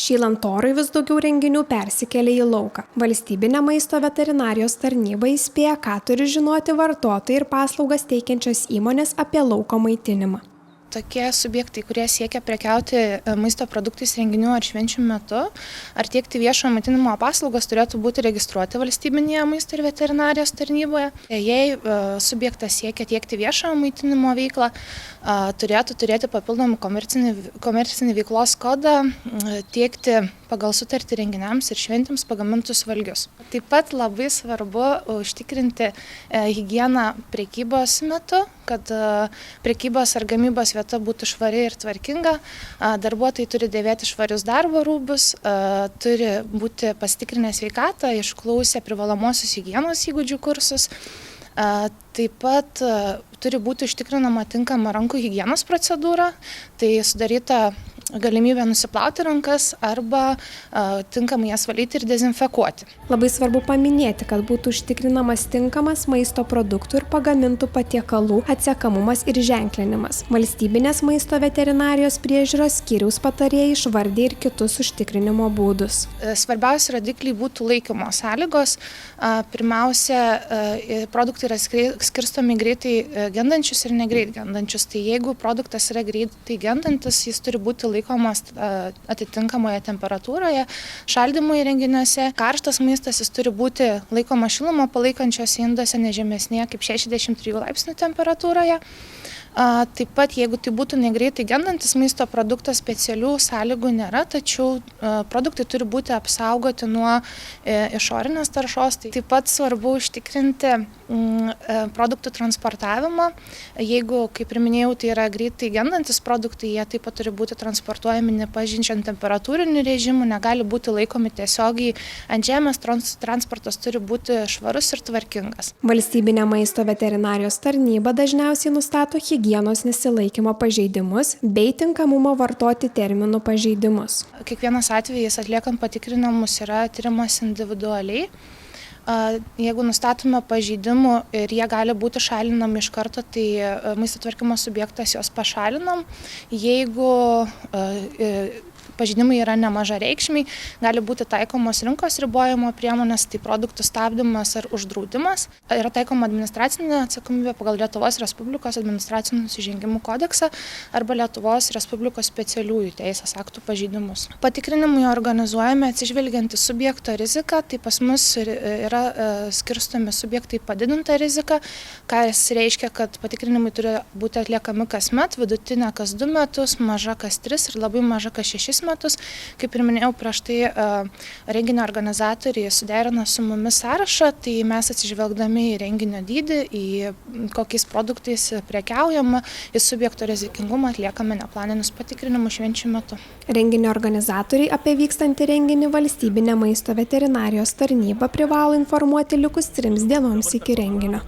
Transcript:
Šylant orui vis daugiau renginių persikelia į lauką. Valstybinė maisto veterinarijos tarnyba įspėja, ką turi žinoti vartotojai ir paslaugas teikiančios įmonės apie lauko maitinimą. Tokie subjektai, kurie siekia prekiauti maisto produktais renginių ar švenčių metu, ar tiekti viešojo maitinimo paslaugas, turėtų būti registruoti valstybinėje maisto ir veterinarijos tarnyboje. Jei subjektas siekia tiekti viešojo maitinimo veiklą, turėtų turėti papildomą komercinį veiklos kodą, tiekti pagal sutartį renginiams ir šventėms pagamintus valgius. Taip pat labai svarbu užtikrinti higieną prekybos metu, kad prekybos ar gamybos vieta būtų švari ir tvarkinga. Darbuotojai turi dėvėti švarius darbo rūbus, turi būti pasitikrinę sveikatą, išklausę privalomosius higienos įgūdžių kursus. Taip pat turi būti užtikrinama tinkama rankų higienos procedūra, tai sudaryta galimybė nusiplauti rankas arba tinkamai jas valyti ir dezinfekuoti. Labai svarbu paminėti, kad būtų užtikrinamas tinkamas maisto produktų ir pagamintų patiekalų atsekamumas ir ženklinimas. Valstybinės maisto veterinarijos priežiūros skyriaus patarėjai išvardė ir kitus užtikrinimo būdus. Svarbiausi rodikliai būtų laikymo sąlygos. Pirmiausia, produktai yra skirstomi greitai gendančius ir negreit gendančius. Tai jeigu produktas yra greitai gendantis, jis turi būti laikomas atitinkamoje temperatūroje, šaldymo įrenginiuose. Karštas maistas jis turi būti laikomas šilumą palaikančiuose induose ne žemesnėje kaip 63 laipsnių temperatūroje. Taip pat, jeigu tai būtų negreitai gendantis maisto produktas, specialių sąlygų nėra, tačiau produktai turi būti apsaugoti nuo išorinės taršos. Taip pat svarbu užtikrinti produktų transportavimą. Jeigu, kaip ir minėjau, tai yra greitai gendantis produktai, jie taip pat turi būti transportuojami nepažeidžiant temperatūrinių režimų, negali būti laikomi tiesiogiai ant žemės, transportas turi būti švarus ir tvarkingas. Valstybinė maisto veterinarijos tarnyba dažniausiai nustato higienos nesilaikymo pažeidimus bei tinkamumo vartoti terminų pažeidimus. Kiekvienas atvejis atliekant patikrinimus yra tyrimas individualiai. Jeigu nustatome pažeidimų ir jie gali būti šalinami iš karto, tai maisto tvarkymo subjektas juos pašalinam. Jeigu pažeidimai yra nemaža reikšmiai, gali būti taikomos rinkos ribojimo priemonės, tai produktų stabdymas ar uždraudimas. Yra taikoma administracinė atsakomybė pagal Lietuvos Respublikos administracinių nusižengimų kodeksą arba Lietuvos Respublikos specialiųjų teisės aktų pažeidimus. Patikrinimai organizuojami atsižvelgiant į subjekto riziką, tai pas mus yra skirstomi subjektai padidinta rizika, kas reiškia, kad patikrinimai turi būti atliekami kasmet, vidutinė kas 2 metus, maža kas 3 ir labai maža kas 6 metus. Kaip ir minėjau prieš tai, renginio organizatoriai suderina su mumis sąrašą, tai mes atsižvelgdami į renginio dydį, į kokiais produktais prekiaujama, į subjekto rizikingumą atliekame neplaninius patikrinimus švenčių metu. Renginio organizatoriai apie vykstantį renginį valstybinė maisto veterinarijos tarnyba privalo informuoti likus 3 dienoms iki renginio.